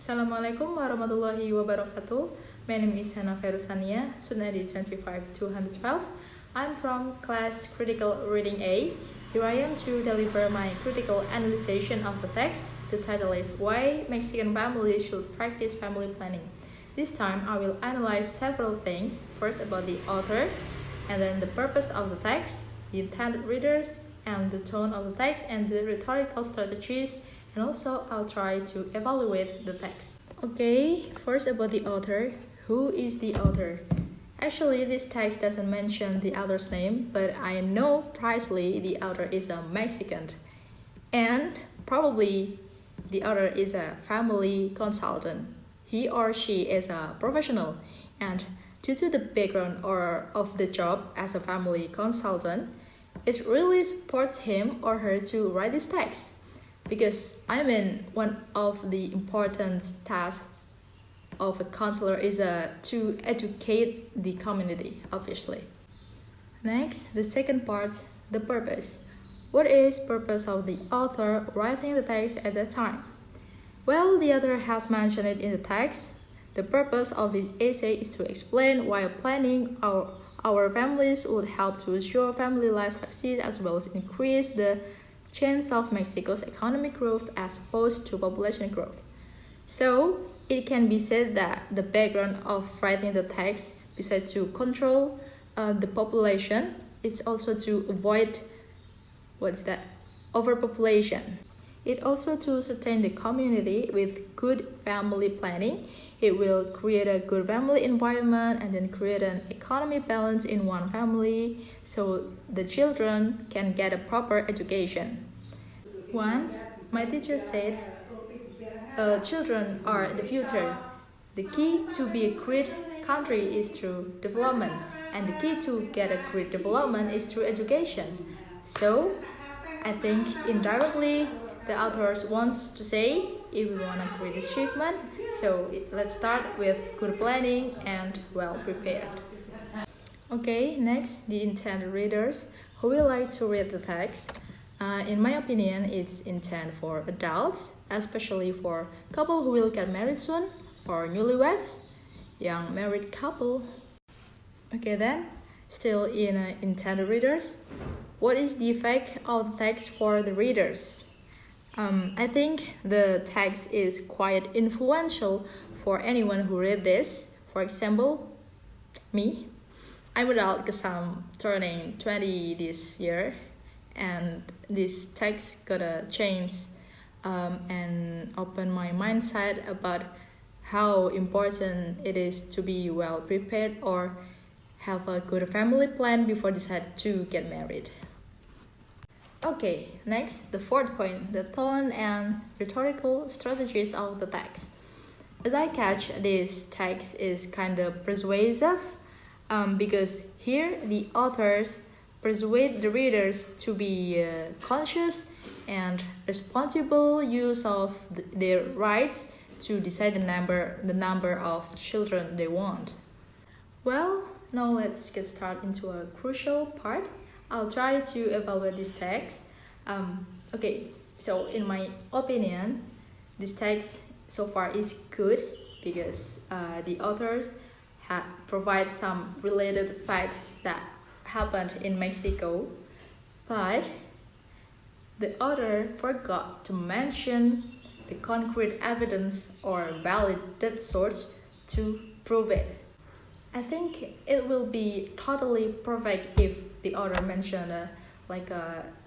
Assalamualaikum warahmatullahi wabarakatuh. My name is Hanna Fairussania, student ID 25212. I'm from class Critical Reading A. Here I am to deliver my critical analysis of the text. The title is Why Mexican Families Should Practice Family Planning. This time I will analyze several things. First about the author, and then the purpose of the text, the intended readers, and the tone of the text, and the rhetorical strategies, and also I'll try to evaluate the text. Okay, first about the author. Who is the author? Actually, this text doesn't mention the author's name, but I know precisely the author is a Mexican, and probably the author is a family consultant. He or she is a professional, and due to the background of the job as a family consultant, it really supports him or her to write this text. Because one of the important tasks of a counselor is to educate the community, obviously. Next, the second part, the purpose. What is purpose of the author writing the text at that time? Well, the author has mentioned it in the text. The purpose of this essay is to explain why planning our families would help to ensure family life succeed as well as increase the chance of Mexico's economic growth as opposed to population growth. So, it can be said that the background of writing the text, besides to control the population, it's also to avoid overpopulation. It also to sustain the community with good family planning. It will create a good family environment and then create an economy balance in one family so the children can get a proper education. Once, my teacher said, children are the future. The key to be a great country is through development, and the key to get a great development is through education. So, I think indirectly, the authors wants to say, if we want a great achievement, so let's start with good planning and well prepared. Okay, next, the intended readers who will like to read the text. In my opinion, it's intended for adults, especially for couple who will get married soon, or newlyweds, young married couple. Okay then, still in intended readers, what is the effect of the text for the readers? I think the text is quite influential for anyone who read this. For example, me. I'm adult because I'm turning 20 this year, and this text gotta change and open my mindset about how important it is to be well prepared or have a good family plan before decide to get married. Okay, next, the fourth point, the tone and rhetorical strategies of the text. As I catch, this text is kind of persuasive because here the authors persuade the readers to be conscious and responsible use of their rights to decide the number of children they want. Well, now let's get started into a crucial part. I'll try to evaluate this text. Okay, so in my opinion, this text so far is good because the authors provide some related facts that happened in Mexico, but the author forgot to mention the concrete evidence or valid data source to prove it. I think it will be totally perfect if the author mentioned a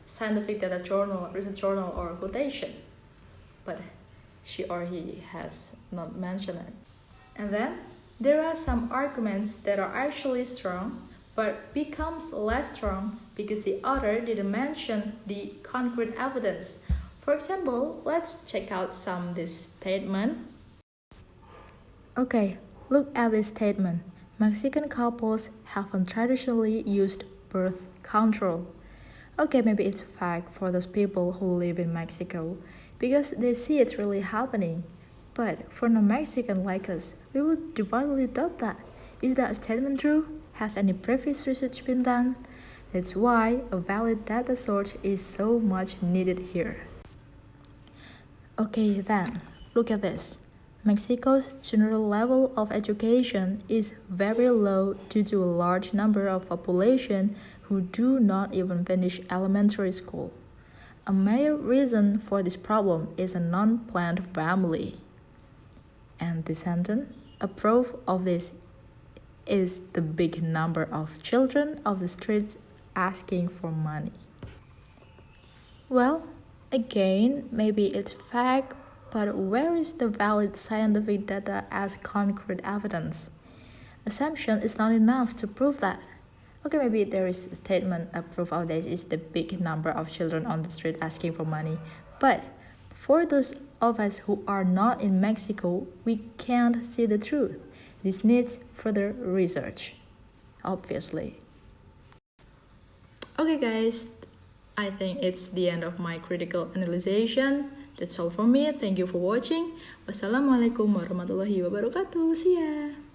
scientific data journal, research journal, or quotation, but she or he has not mentioned it. And then there are some arguments that are actually strong, but becomes less strong because the author didn't mention the concrete evidence. For example, let's check out some this statement. Okay, look at this statement. Mexican couples haven't traditionally used birth control. Okay, maybe it's a fact for those people who live in Mexico because they see it's really happening. But for non-Mexican like us, we would devoutly doubt that. Is that statement true? Has any previous research been done? That's why a valid data source is so much needed here. Okay then, look at this. Mexico's general level of education is very low due to a large number of population who do not even finish elementary school. A major reason for this problem is a non-planned family. And descendant, a proof of this is the big number of children of the streets asking for money. Well, again, maybe it's fact, but where is the valid scientific data as concrete evidence? Assumption is not enough to prove that. Okay, maybe there is a statement, a proof of this is the big number of children on the street asking for money. But for those of us who are not in Mexico, we can't see the truth. This needs further research, obviously. Okay guys, I think it's the end of my critical analysis. That's all from me. Thank you for watching. Wassalamualaikum warahmatullahi wabarakatuh. See ya.